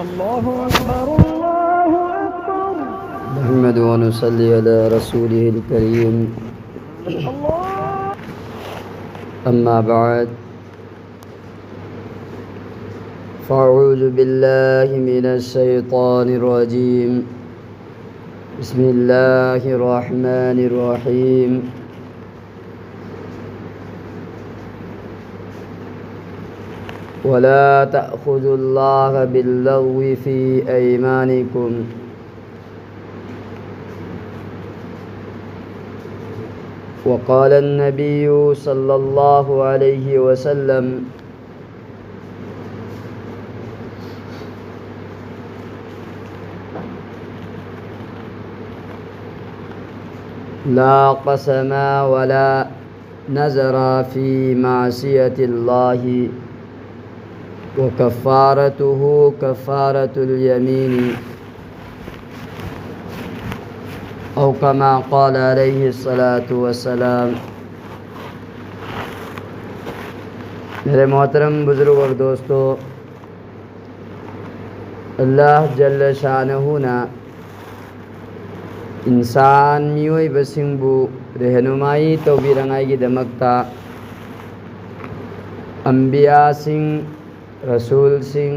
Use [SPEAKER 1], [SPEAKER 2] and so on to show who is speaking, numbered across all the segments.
[SPEAKER 1] الله أكبر الله أكبر.
[SPEAKER 2] نحمد ونصلي على رسوله الكريم. أما بعد، فأعوذ بالله من الشيطان الرجيم. بسم الله الرحمن الرحيم. ولا تأخذوا الله باللغو في أيمانكم. وقال النبي صلى الله عليه وسلم: لا قسم ولا نذر في معصية الله، وكفارته كفارة اليمين، أو كما قال عليه الصلاة والسلام. मेरे मोहतरम बुज़ुर्ग और दोस्तों, अल्लाह जल्ल शानहु ना इंसान मियोई बसिंगबु रहनुमाई तौबीरंगाई की दमकता अंबिया सिंह रसूल सिंह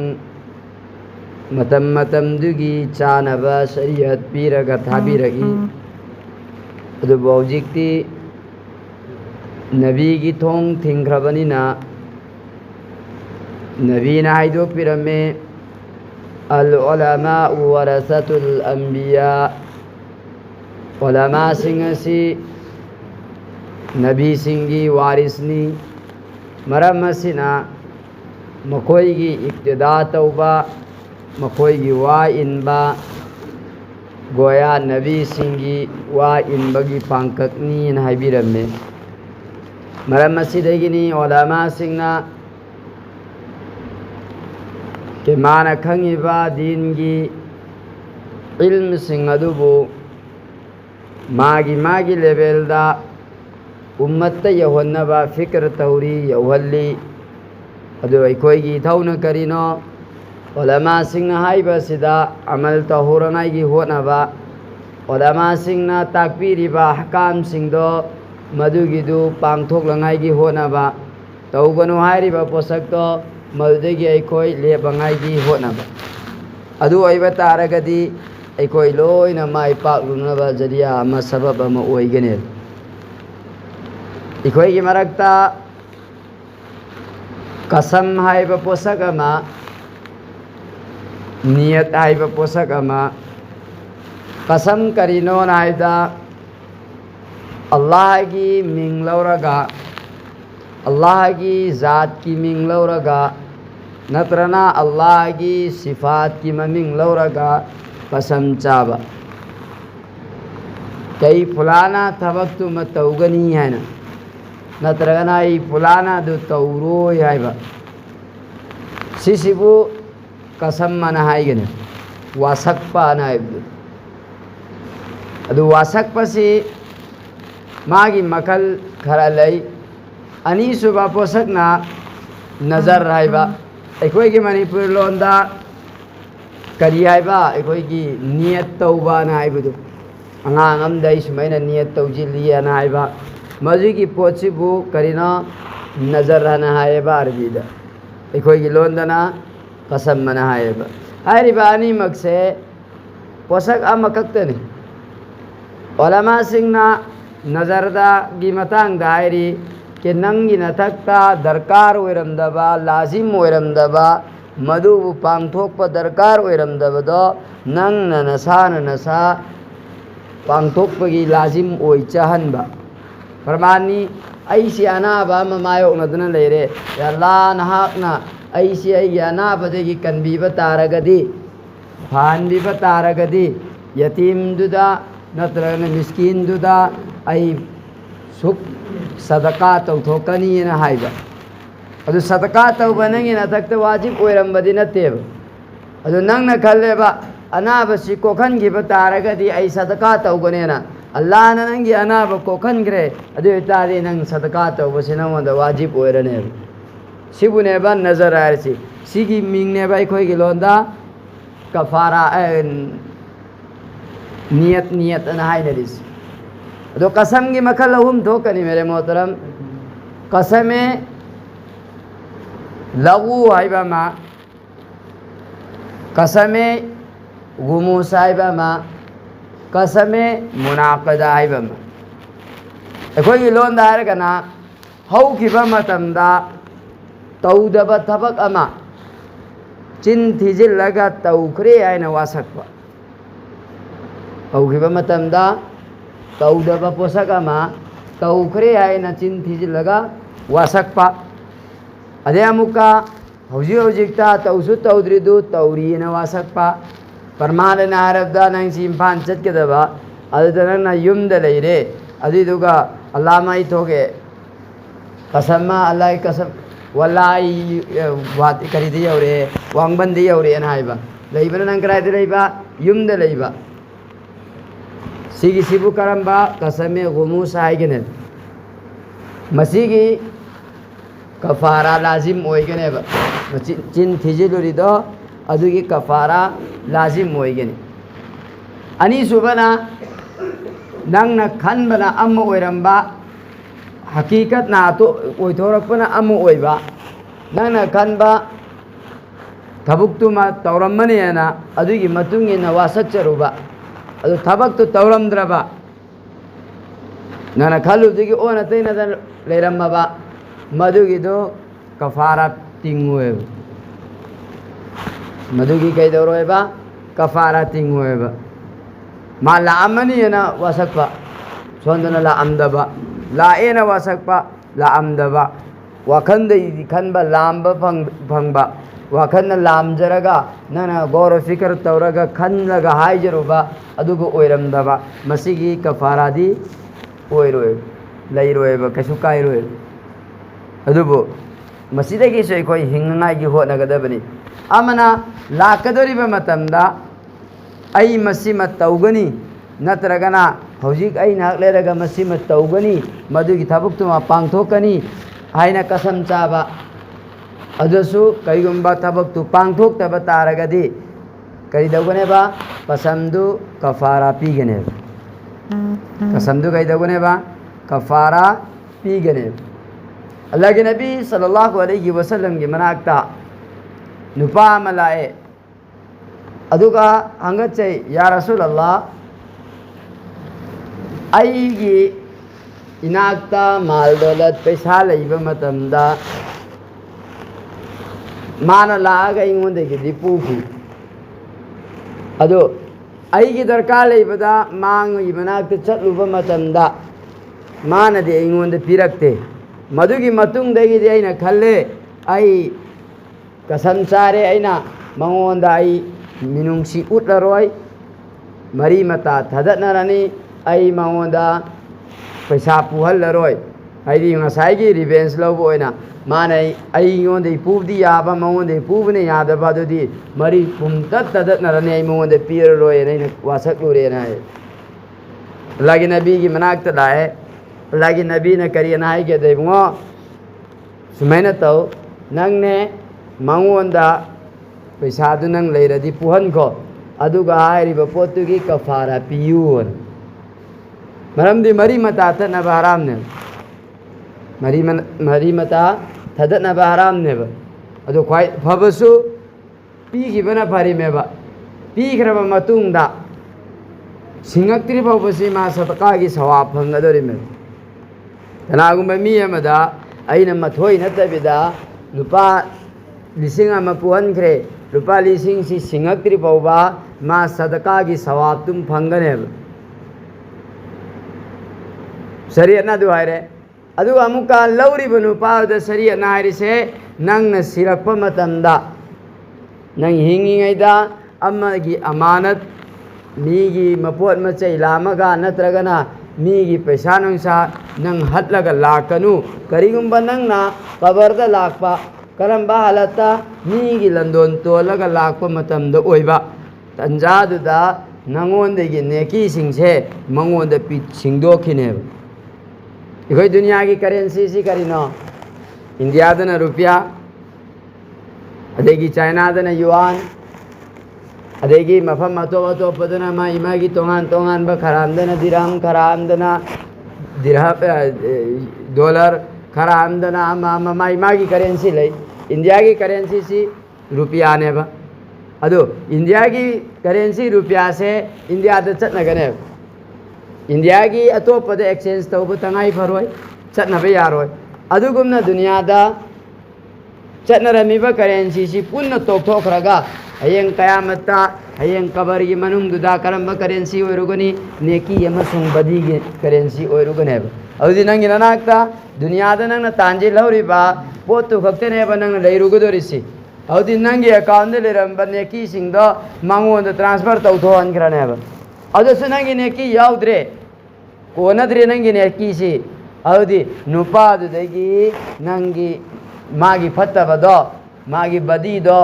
[SPEAKER 2] मतम मतम दुगी चानबा शरीयत पीरगा थाबीरगी अदुबो हौजिक्ति नबी की थोंग थिंख्रबनिना नबीना हाइदोक्पिरमे अल उलमा वरसतुल अंबिया, उलमा सिंह सी नबी सिंगी वारिसनी मरम असिना मखोईगी इक्तिदा तौबा मखोईगी वा इनबा गोया नबी सिंगी वा इनबगी पांककनी इन हाइबिरमे मरम असिदगिनी उलमा सिंगना के माना खंगिबा दीन की इल्म सिंह अदुबु मागी लेवल दा उम्मत यहोन्नबा फिक्र तौरी यौहल्ली अदु अखोईगी इथौन करिनो उलमा सिंह हाइबा सिदा अमल तहुरंगाई की होनबा उलमा सिंह ताकपीरिबा हकाम सिंदो मदुगिदु पांगथोकलंगाई की होनबा तौगनु हाइरिबा पोसक्तो मदुदगी अखोई लेबंगाई की होनबा अदु अइबा तारगदी अखोई लोइना माई पाकलुनबा जरिया अमा सबब अमा ओइगने अखोई की मरक्ता कसम हाइबा पोसक अमा नियत हाइबा पोसक अमा कसम करिनो नाइदा अल्लाह की मिंग लौरगा अल्लाह की ज़ात की मिंग लौरगा नत्रना अल्लाह की सिफात की ममिंग लौरगा कसम चाबा कई फुलाना थबक तुम तौगनी है ना नत्रगना ई फुलाना दु तौरो है सिसिबु कसम मन हाइगने वासक्पा नाइबु अदु वासक्पसी मागी मखल खरा लई अनी सुबा पोसकना नजर राइबा अखोई की मणिपुर लोंदा करी हाइबा अखोई की नियत तौबा नाइबुदु अंगांग अमदई सुमैना नियत तौजिलिया नाइबा मजी की पोचिबु करीना नजर रहना हाइबा अरबीदा अखोई की लोंदना कसम मना हाइबा हाइरिबा अनी मकसे पोसक अमकक्तने उलमा सिंहना नजरदा की मतंग दायरी के नंगी नथक्ता दरकार ओइरमदबा लाजिम ओइरमदबा मधुबु पांगथोकपा दरकार ओइरमदबदो नंग नसा पांगथोकपगी लाजिम ओइ चाहनबा फरमानी ऐसी अनाबा मायोकनदुना लेरे अल्लाह नहाकना ऐसी ऐगी अनाबदगी कनबीबा तारगदी फानबीबा तारगदी यतीमदुदा नत्रगना मिस्कीनदुदा ऐ सुख सदका तौथोकनी ना हाइबा अदु सदका तौबा नंगी नथक्ता वाजिब ओइरमबदी नत्तेबा अदु नंगना खल्लेबा अनाबसी कोखनगिबा तारगदी ऐ सदका तौगनेना अल्लाह नंगी अनाब कोखनग्रे अदु तारी नंग सदका तौबसी नंगोंदा वाजिब ओइरने सिबुनेबा नजर आरसी सिगी मिंगनेबा अखोई गिलोंदा कफारा नियत अना हाइनरिस अदो कसम की मखल अहुम थोकनी मेरे मोहतरम कसमे लघु हाइबा मा कसमे गुमूस हाइबा मा कसमे मुनाकदा हाइबा मा अखोई लोन दायरगना हौखिबा मतमदा तौदबा थबक अमा चिन थिजिल्लगा तौखरे हाइना वासकपा हौखिबा मतमदा तौदबा पोसक अमा तौखरे हाइना चिन थिजिल्लगा वासकपा अदे अमुका हौजिकता तौसु तौद्रिदु तौरीना वासकपा परमानना हरबदा नंसी इम्फान चटकेदबा अदुदना युमदा लेरे अदुदुगा अल्लामा इथोगे कसम अल्लाह कसम वल्लाही वात करीदी यौरे वांगबंदी यौरे नाइबा लेइबना नंग कराइदे लेइबा युमदा लेइबा सिगी सिबु करंबा कसमे गुमूस हाइगने मसीगी कफारा लाजिम ओइगनेबा चिन थिजिलुरिदो अदुगी कफारा लाजिम ओइगने अनि सुबना नंगना खनबना अम्म ओइरंबा हकीकत ना तो ओइथोरकपना अम्म ओइबा नंगना खनबा थबुक्तुमा तौरमनेना अदुगी मतुंगिना वासच्चरुबा अदु थबक्तु तौरमद्रबा नंगना खलुदिगी ओना तैना लेरम्मबा मधुगिदो कफारा तिंगुएब मधुगी कैदौरोएबा कफारा तिंगुएबा मा लामनीना वासकपा सोंदना लामदबा लाएना वासकपा लामदबा वाखंदै खनबा लामबा फंगबा वाखन लामजरगा नना गौर फिकर तौरगा खनलगा हाइजरुबा अदुगो ओइरमदबा मसीगी कफारादी ओइरोए लैरोएबा कछु काइरोए अदुबो मसीदगी से कोई हिंगनागी होनगदबनी अमना लाकदोरिबा मतमदा आई मसीम तौगनी नत्रगना हौजिक आई नाक लेरगा मसीम तौगनी मधुगी थबुक्तुमा पांगथोकनी हाइना कसम चाबा अदसु कईगुंबा थबक्तु पांगथोक्तबा तारगदी करीदौगनेबा कसमदु कफारा पीगने कसमदु कईदौगनेबा कफारा पीगने अल्लाह के नबी सल्लल्लाहु अलैहि वसल्लम की मनाक्ता नुपा मलाए अदुगा हंगचे या रसूल अल्लाह आईगी इनाक्ता माल दौलत पैसा लेबा मतमदा माना लागा इंगोंदगी दिपुखी अदो आईगी दरकार लेबदा मांगी मनाक्ता चलुबा मतमदा मानदे इंगोंदे पिरक्ते मधुगी मतुंगदगी दे आइना खल्ले आई कसम चारे आइना मंगोंदा आई मिनुंगसी उतलरोय मरी मता थदनरनी आई मंगोंदा पैसा पुहलरोय हाइदी ngसाइगी रिवेंज लौबो ओइना माने आई योंदे पुबदी याबा मंगोंदे पुबने यादबा दुदी मरी पुमतत थदनरनी आई मंगोंदे पिररोय नैना वासकलोरे नाय लागी नबी की मनाक्ता लाए लागी नबी ने करिए नाई के देबो सुमैना तो नंगने मंगोंदा पैसा दु नंग लेरदी पुहनखो अदुगा हाइरिबा पोतुगी कफारा पियुन मरमदी मरी मता थदनबा हरामने मरी मता थदनबा हरामनेबा अदु ख्वाइ फबसु पीगिबना फरिमेबा पीखरबा मतुंगदा सिंगक्त्रि फावबसी मा सदकागी सवाब फंगदोरिमे कनागुंबा मी अमदा अइना मथोइ नतबिदा लुपा लिसिंग अमा पुहनख्रे लुपा लिसिंग सि सिंगक्त्रि फावबा मा सदकागी सवाब तुम फंगनेब शरीयत ना दुहाइरे अदु अमुका लौरिबा नुपादा शरीयत ना हाइरिसे नंगना सिरक्पा मतमदा नंग हिंगिङैदा अमगी अमानत मीगी मपोट मचै लामगा नत्रगना मीगी पैसा नुंसा नंग हटलगा लाकनु करिगुंबा नंगना कबरदा लाकपा करंबा हालता मीगी लंदोन तोलगा लाकपा मतमदा ओइबा तंजादुदा नंगोंदगी नेकी सिंगसे मंगोंदा पि सिंगदोखिनेब इखोई दुनिया की करेंसी सी करिनो इंडिया दना रुपया अदेगी चाइना दना युआन ꯑꯗꯒꯤ ꯃꯐꯝ ꯑꯇꯣꯞ ꯑꯇꯣꯞꯄꯗꯅ ꯃꯥꯒꯤ ꯇꯣꯉꯥꯟ ꯇꯣꯉꯥꯟꯕ ꯈꯔ ꯑꯃꯗꯅ ꯗꯤꯔꯍꯝ ꯈꯔ ꯑꯃꯗꯅ ꯗꯣꯂꯔ ꯈꯔ ꯑꯃꯗꯅ ꯑꯃ ꯃꯥꯒꯤ ꯀꯔꯦꯟꯁꯤ ꯂꯩ ꯏꯟꯗꯤꯌꯥꯒꯤ ꯀꯔꯦꯟꯁꯤꯁꯤ ꯔꯨꯄꯤꯌꯥꯅꯦꯕ ꯑꯗꯣ ꯏꯟꯗꯤꯌꯥꯒꯤ ꯀꯔꯦꯟꯁꯤ ꯔꯨꯄꯤꯌꯥꯁꯦ ꯏꯟꯗꯤꯌꯥꯗ ꯆꯠꯅꯒꯅꯦꯕ ꯏꯟꯗꯤꯌꯥꯒꯤ ꯑꯇꯣꯞꯄꯗ ꯑꯦꯛꯁꯆꯦꯟꯖ ꯇꯧꯕ ꯇꯉꯥꯏ ꯐꯔꯣꯏ ꯆꯠꯅꯕ ꯌꯥꯔꯣꯏ ꯑꯗꯨꯒꯨꯝꯅ ꯗꯨꯅꯤꯌꯥꯗ ꯆꯠꯅꯔꯝꯃꯤꯕ ꯀꯔꯦꯟꯁꯤꯁꯤ ꯄꯨꯟꯅ ꯇꯣꯛꯊꯣꯛꯈ꯭ꯔꯒ ꯍꯌꯦꯡ ꯀꯌꯥꯃꯠꯇ ꯍꯌꯦꯡ ꯀꯕꯔꯒꯤ ꯃꯅꯨꯡꯗꯨꯗ ꯀꯔꯝꯕ ꯀꯔꯦꯟꯁꯤ ꯑꯣꯏꯔꯨꯒꯅꯤ ꯅꯦꯀꯤ ꯑꯃꯁꯨꯡ ꯕꯗꯤꯒꯤ ꯀꯔꯦꯟꯁꯤ ꯑꯣꯏꯔꯨꯒꯅꯦꯕ ꯑꯗꯨꯗꯤ ꯅꯪꯒꯤ ꯅꯅꯥꯛꯇ ꯗꯨꯅꯤꯌꯥꯗ ꯅꯪꯅ ꯇꯥꯟꯁꯤꯜꯍꯧꯔꯤꯕ ꯄꯣꯠꯇꯨ ꯈꯛꯇꯅꯦꯕ ꯅꯪꯅ ꯂꯩꯔꯨꯒꯗꯣꯔꯤꯁꯤ ꯑꯗꯨꯗꯤ ꯅꯪꯒꯤ ꯑꯦꯀꯥꯎꯟꯗ ꯂꯩꯔꯝꯕ ꯅꯦꯀꯤꯁꯤꯡꯗꯣ ꯃꯉꯣꯟꯗ ꯇ꯭ꯔꯥꯟꯁꯐꯔ ꯇꯧꯊꯣꯛꯍꯟꯈ꯭ꯔꯅꯦꯕ ꯑꯗꯨꯁꯨ ꯅꯪꯒꯤ ꯅꯦꯀꯤ ꯌꯥꯎꯗ꯭ꯔꯦ ꯀꯣꯟꯅꯗ꯭ꯔꯦ ꯅꯪꯒꯤ ꯅꯦꯀꯤꯁꯤ ꯑꯗꯨꯗꯤ ꯅꯨꯄꯥꯗꯨꯗꯒꯤ ꯅꯪꯒꯤ ꯃꯥꯒꯤ ꯐꯠꯇꯕꯗꯣ ꯃꯥꯒꯤ ꯕꯗꯤꯗꯣ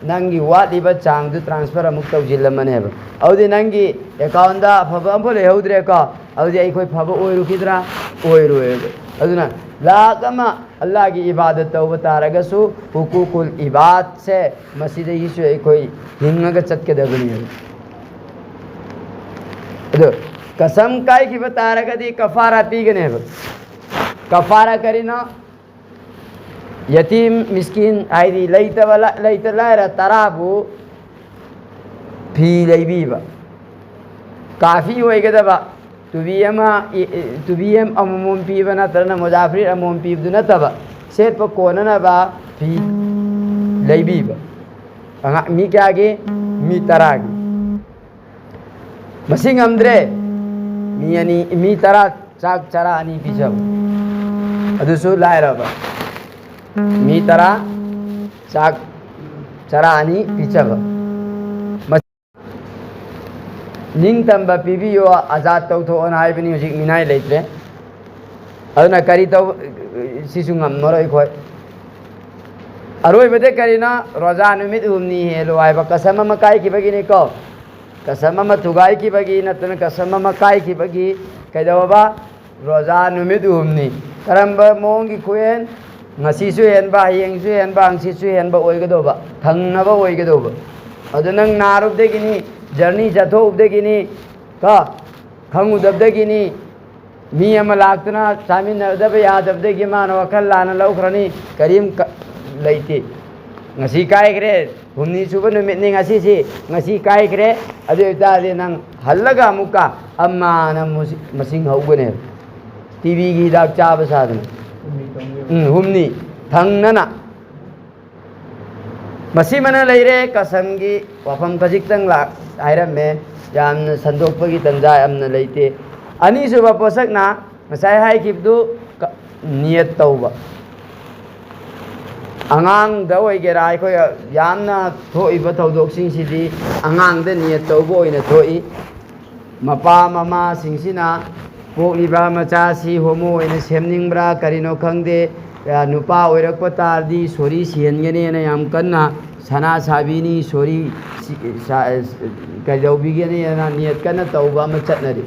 [SPEAKER 2] ꯅꯪꯒꯤ ꯋꯥꯠꯂꯤꯕ ꯆꯥꯡꯗꯨ ꯇ꯭ꯔꯥꯟꯁꯐꯔ ꯑꯃꯨꯛ ꯇꯧꯁꯤꯜꯂꯝꯃꯅꯦꯕ ꯑꯗꯨꯗꯤ ꯅꯪꯒꯤ ꯑꯦꯀꯥꯎꯟꯗ ꯑꯐꯕ ꯑꯃꯐꯥꯎ ꯂꯩꯍꯧꯗ꯭ꯔꯦꯀꯣ ꯑꯗꯨꯗꯤ ꯑꯩꯈꯣꯏ ꯐꯕ ꯑꯣꯏꯔꯨꯈꯤꯗ꯭ꯔꯥ ꯑꯣꯏꯔꯣꯏꯕ ꯑꯗꯨꯅ ꯂꯥꯛ ꯑꯃ ꯑꯜꯂꯥꯍꯒꯤ ꯏꯕꯥꯗꯠ ꯇꯧꯕ ꯇꯥꯔꯒꯁꯨ ꯍꯨꯀꯨꯀꯨꯜ ꯏꯕꯥꯗꯁꯦ ꯃꯁꯤꯗꯒꯤꯁꯨ ꯑꯩꯈꯣই ꯍꯤꯡꯉꯒ ꯆꯠꯀꯗꯕꯅꯤ ꯑꯗꯣ ꯀꯁꯝ ꯀꯥꯏꯈꯤꯕ ꯇꯥꯔꯒꯗꯤ ꯀꯐꯥꯔꯥ ꯄꯤꯒꯅꯦꯕ ꯀꯐꯥꯔꯥ ꯀꯔꯤꯅꯣ ꯌꯇꯤꯝ ꯃꯤꯁꯀꯤꯟ ꯍꯥꯏꯗꯤ ꯂꯩꯇ ꯂꯥꯏꯔ ꯇꯔꯥꯕꯨ ꯐꯤ ꯂꯩꯕꯤꯕ ꯀꯥꯐꯤ ꯑꯣꯏꯒꯗꯕ ꯇꯨꯕꯤ ꯑꯃꯃꯝ ꯄꯤꯕ ꯅꯠꯇ꯭ꯔꯒꯅ ꯃꯨꯖꯥꯐꯤꯔ ꯑꯃꯃꯝ ꯄꯤꯕꯗꯨ ꯅꯠꯇꯕ ꯁꯦꯠꯄ ꯀꯣꯟꯅꯅꯕ ꯐꯤ ꯂꯩꯕꯤꯕ ꯃꯤ ꯀꯌꯥꯒꯤ ꯃꯤ 10ꯒꯤ ꯃꯁꯤꯡ ꯉꯝꯗ꯭ꯔꯦ ꯃꯤ 10 ꯆꯥꯛ ꯆꯔꯥ 2 ꯄꯤꯖꯕ ꯑꯗꯨꯁꯨ ꯂꯥꯏꯔꯕ ꯃꯤ 10 ꯆꯥꯛ ꯆꯔꯥ 2 ꯄꯤꯖꯕ ꯅꯤꯡꯇꯝꯕ ꯄꯤꯕꯤꯌꯣ ꯑꯖꯥꯗ ꯇꯧꯊꯣꯛꯑꯣꯅ ꯍꯥꯏꯕꯅꯤ ꯍꯧꯖꯤꯛ ꯃꯤꯅꯥꯏ ꯂꯩꯇ꯭ꯔꯦ ꯑꯗꯨꯅ ꯀꯔꯤ ꯇꯧ ꯁꯤꯁꯨ ꯉꯝꯃꯔꯣꯏ ꯑꯩꯈꯣꯏ ꯑꯔꯣꯏꯕꯗ ꯀꯔꯤꯅꯣ ꯔꯣꯖꯥ ꯅꯨꯃꯤꯠ 6ꯅꯤ ꯍꯦꯜꯂꯨ ꯍꯥꯏꯕ ꯀꯁꯝ ꯑꯃ ꯀꯥꯏꯈꯤꯕꯒꯤꯅꯤꯀꯣ ꯀꯁꯝ ꯑꯃ ꯊꯨꯒꯥꯏꯈꯤꯕꯒꯤ ꯅꯠꯇꯅ ꯀꯁꯝ ꯑꯃ ꯀꯥꯏꯈꯤꯕꯒꯤ ꯀꯩꯗꯧꯕ ꯔꯣꯖꯥ ꯅꯨꯃꯤꯠ 6ꯅꯤ ꯀꯔꯝꯕ ꯃꯑꯣꯡꯒꯤ ꯈꯨꯍꯦꯟ ꯉꯁꯤꯁꯨ ꯍꯦꯟꯕ ꯍꯌꯦꯡꯁꯨ ꯍꯦꯟꯕ ꯍꯪꯆꯤꯠꯁꯨ ꯍꯦꯟꯕ ꯑꯣꯏꯒꯗꯧꯕ ꯊꯪꯅꯕ ꯑꯣꯏꯒꯗꯧꯕ ꯑꯗꯨ ꯅꯪ ꯅꯥꯔꯨꯕꯗꯒꯤꯅꯤ ꯖꯔꯅꯤ ꯆꯠꯊꯣꯛꯎꯕꯗꯒꯤꯅꯤ ꯀꯣ ꯈꯪꯉꯨꯗꯕꯗꯒꯤꯅꯤ ꯃꯤ ꯑꯃ ꯂꯥꯛꯇꯨꯅ ꯆꯥꯃꯤꯟꯅꯗꯕ ꯌꯥꯗꯕꯗꯒꯤ ꯃꯥꯅ ꯋꯥꯈꯜ ꯂꯥꯟꯅ ꯂꯧꯈ꯭ꯔꯅꯤ ꯀꯔꯤꯝ ꯂꯩꯇꯦ ꯉꯁꯤ ꯀꯥꯏꯈ꯭ꯔꯦ 6ꯅꯤ ꯁꯨꯕ ꯅꯨꯃꯤꯠꯅꯤ ꯉꯁꯤꯁꯤ ꯉꯁꯤ ꯀꯥꯏꯈ꯭ರೆ ꯑꯗꯨ ꯑꯣꯏꯇꯥꯔꯗꯤ ꯅꯪ ꯍꯜꯂꯒ ꯑꯃꯨꯛꯀ ꯑꯃꯅ ꯃꯁꯤꯡ ꯍꯧꯒꯅꯦꯕ ꯇꯤꯕꯤꯒꯤ ꯍꯤꯗꯥꯛ ꯆꯥꯕ ꯁꯥꯗꯅ 6ꯅꯤ ꯊꯪꯅꯅ ꯃꯁꯤꯃꯅ ꯂꯩꯔꯦ ꯀꯁꯝꯒꯤ ꯋꯥꯐꯝ ꯈꯖꯤꯛꯇꯪ ꯍꯥꯏꯔꯝꯃꯦ ꯌꯥꯝꯅ ꯁꯟꯗꯣꯛꯄꯒꯤ ꯇꯟꯖꯥ ꯌꯥꯝꯅ ꯂꯩꯇꯦ ꯑꯅꯤꯁꯨꯕ ꯄꯣꯠꯁꯛꯅ ꯉꯁꯥꯏ ꯍꯥꯏꯈꯤꯕꯗꯨ ꯅꯤꯌꯠ ꯇꯧꯕ ꯑꯉꯥꯡꯗ ꯑꯣꯏꯒꯦꯔꯥ ꯑꯩꯈꯣꯏ ꯌꯥꯝꯅ ꯊꯣꯛꯏꯕ ꯊꯧꯗꯣꯛꯁꯤꯡꯁꯤꯗꯤ ꯑꯉꯥꯡꯗ ꯅꯤꯌꯠ ꯇꯧꯕ ꯑꯣꯏꯅ ꯊꯣꯛꯏ ꯃꯄꯥ ꯃꯃꯥꯁꯤꯡꯁꯤꯅ ꯄꯣꯛꯂꯤꯕ ꯃꯆꯥꯁꯤ ꯍꯣꯃꯣ ꯑꯣꯏꯅ ꯁꯦꯝꯅꯤꯡꯕ꯭ꯔꯥ ꯀꯔꯤꯅꯣ ꯈꯪꯗꯦ ꯅꯨꯄꯥ ꯑꯣꯏꯔꯛꯄ ꯇꯥꯔꯗꯤ ꯁꯣꯔꯤ ꯁꯤꯍꯟꯒꯅꯤꯅ ꯌꯥꯝ ꯀꯟꯅ ꯁꯅꯥ ꯁꯥꯕꯤꯅꯤ ꯁꯣꯔꯤ ꯀꯩꯗꯧꯕꯤꯒꯅꯤꯅ ꯅꯤꯌꯠ ꯀꯟꯅ ꯇꯧꯕ ꯑꯃ ꯆꯠꯅꯔꯤ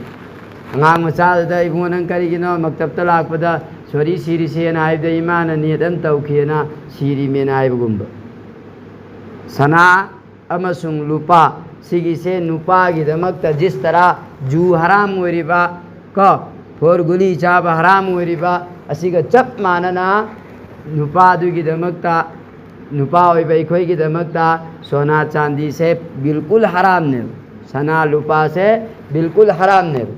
[SPEAKER 2] ꯑꯉꯥꯡ ꯃꯆꯥꯗꯨꯗ ꯏꯕꯨꯡꯉꯣ ꯅꯪ ꯀꯔꯤꯒꯤꯅꯣ ꯃꯛꯇꯞꯇ ꯂꯥꯛꯄꯗ ꯁꯣꯔꯤ ꯁꯤꯔꯤꯁꯦꯅ ꯍꯥꯏꯕꯗ ꯏꯃꯥꯅ ꯅꯤꯌꯠ ꯑꯃ ꯇꯧꯈꯤꯅ ꯁꯤꯔꯤꯃꯦꯅ ꯍꯥꯏꯕꯒꯨꯝꯕ ꯁꯅꯥ ꯑꯃꯁꯨꯡ ꯂꯨꯄꯥ ꯁꯤꯒꯤꯁꯦ ꯅꯨꯄꯥꯒꯤꯗꯃꯛꯇ ꯖꯤꯁꯇꯔꯥ ꯖꯨ ꯍꯔꯥꯝ ꯑꯣꯏꯔꯤꯕ ꯀꯣ ꯐꯣꯔ ꯒꯨꯂꯤ ꯆꯥꯕ ꯍꯔꯥꯝ ꯑꯣꯏꯔꯤꯕ ꯑꯁꯤꯒ ꯆꯞ ꯃꯥꯟꯅꯅ ꯅꯨꯄꯥꯗꯨꯒꯤꯗꯃꯛꯇ ꯅꯨꯄꯥ ꯑꯣꯏꯕ ꯑꯩꯈꯣꯏꯒꯤꯗꯃꯛꯇ ꯁꯣꯅꯥ ꯆꯥꯟꯗꯤꯁꯦ ꯕꯤꯜꯀꯨꯜ ꯍꯔꯥꯝꯅꯦꯕ ꯁꯅꯥ ꯂꯨꯄꯥꯁꯦ ꯕꯤꯜꯀꯨꯜ ꯍꯔꯥꯝꯅꯦꯕ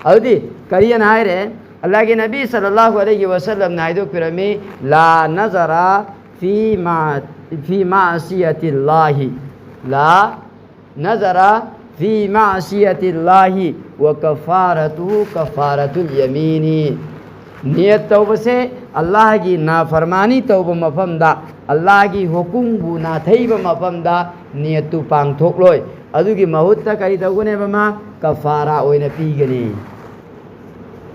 [SPEAKER 2] ꯑꯗꯨꯗꯤ ꯀꯔꯤꯅ ꯍꯥꯏꯔꯦ अल्लाह के नबी सल्लल्लाहु अलैहि वसल्लम ने हाइदोक्पिरमी ला नजरा फी मासियतिल्लाहि ला नजरा फी मासियतिल्लाहि व कफारतु कफारतुल यमीनी नियत तौबसे अल्लाह की नाफरमानी तौब मफमदा अल्लाह की हुकुमबु नाथैब मफमदा नियतु पांगथोक्लोय अदुगी महुत्ता करी तौगनेबमा कफारा ओइना पीगनी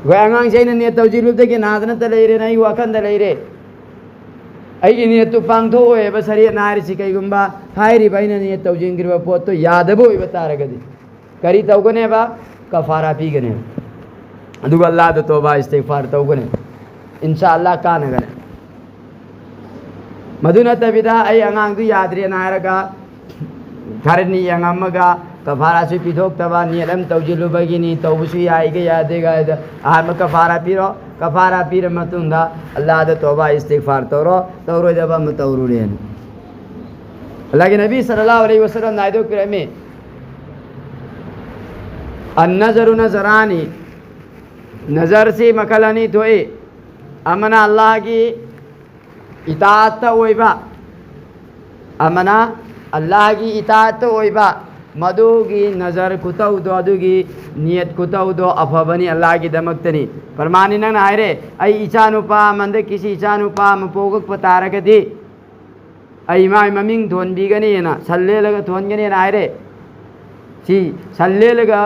[SPEAKER 2] वे आगांसे अइना नियत तौजिलुबदगी नादनता लेरे नै वाखंदा लेरे अइगी नियतु पांगथोक्ओयबा शरीयत नारिसि कैगुंबा हाइरिबा अइना नियत तौजिंगिरबा पोत्तो यादबो ओइबा तारगदि करी तौगनेबा कफारा पीगनेबा अदुगा अल्लाह तौबा इस्तिगफार तौगने इंशाअल्लाह कानगने मधुना तबिदा अई आगांगदु याद्रे नायरगा खरनी यंगमगा कफारा से पिथोक तबा नियम तौजिलुबगिनी तौबसु याइगे यादेगा अहम कफारा पीरो कफारा पीर मतुंदा अल्लाह द तौबा इस्तिगफार तौरो दबा मतौरुरेन लेकिन नबी सल्लल्लाहु अलैहि वसल्लम नाइदो किरमे अन्नजरु नजरानी नजर से मकलनी तोए अमना अल्लाह की इताअत ओइबा अमना अल्लाह की इताअत ओइबा मधुगी नजर कुतौदो अदुगी नियत कुतौदो अफबनी अल्लाह की दमक्तनी परमानी नंग हायरे आई इचानुपा मंदे किसी इचानुपा मपोगक पतारगदी आई माय ममिंग थोनबीगनी ना सल्लेलगा थोनगनी ना हायरे सी सल्लेलगा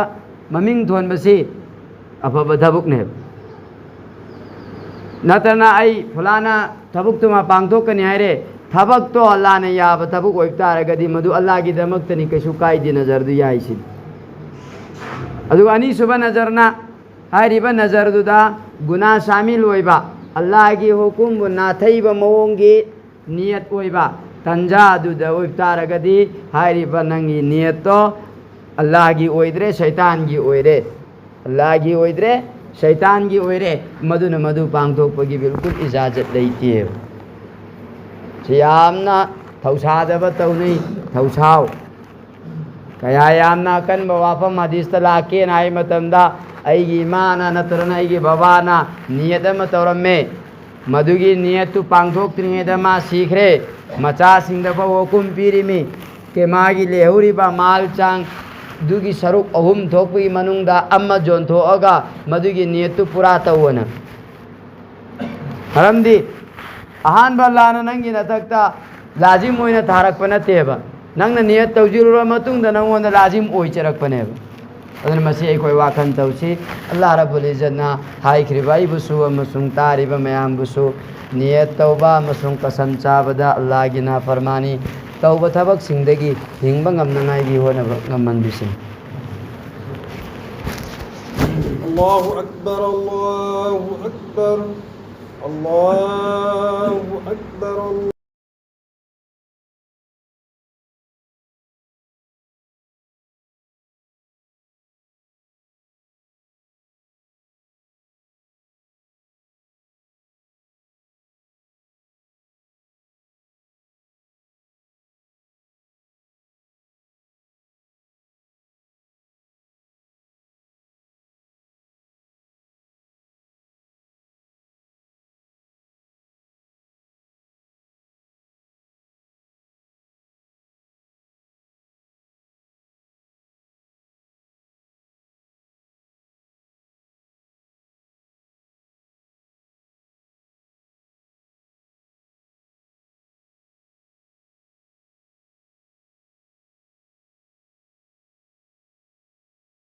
[SPEAKER 2] ममिंग थोनबसी अफब थबुकने नतना आई फलाना थबुक तुमा पांगथोकनी हायरे थबक तो अल्लाह ने याब थबुक ओइतारगदी मधु अल्लाह की दमक्तनी कैसु कायदे नजर दु याइसि अदु अनी सुबह नजरना हायरिबा नजर दुदा गुनाह शामिल ओइबा अल्लाह की हुकुम नाथैबा मओंगी नियत ओइबा तंजा दुदा ओइतारगदी हायरिबा नंगी नियत तो अल्लाह की ओइद्रे शैतान की ओइरे अल्लाह की ओइद्रे शैतान की ओइरे मधुन मधु पांगथोकपगी बिल्कुल इजाजत लेती है यामना थौसादब तौनी थौसाव कया यामना कन वाफम हदीस लाके नाई मतमदा अईगी माना नत्रना अईगी बाबाना नियतम तौरमे मधुगी नियत तु पांगथोक्त्रिङेदमा सीखरे मचा सिंगदब हुकुम पीरिमी के मागी लेहुरिबा माल चांग दुगी सरुक अहुम थोपगी मनुंगदा अम्मा जोंथोअगा मधुगी नियत तु पूरा तौवना हरमदी अहान बल्लाना नंगी नथक्ता लाजिम ओइना थारकप नतेबा नंगना नियत तौजिरुरा मतुंगदा नंगोंदा लाजिम ओइचरकपनेबा अदन मसी अखोय वाखन तौसी अल्लाह रब्बुल इज्जतना हाइख्रिबा इबुसु अमसुंग तारिबा मयामबुसु नियत तौबा अमसुंग कसम चाबदा अल्लाह की नाफरमानी तौबा थबक सिंगदगी हिंगबा ngamnangai होनबा ngammanbisi
[SPEAKER 1] Allahu Akbar Allahu Akbar Allahu Akbar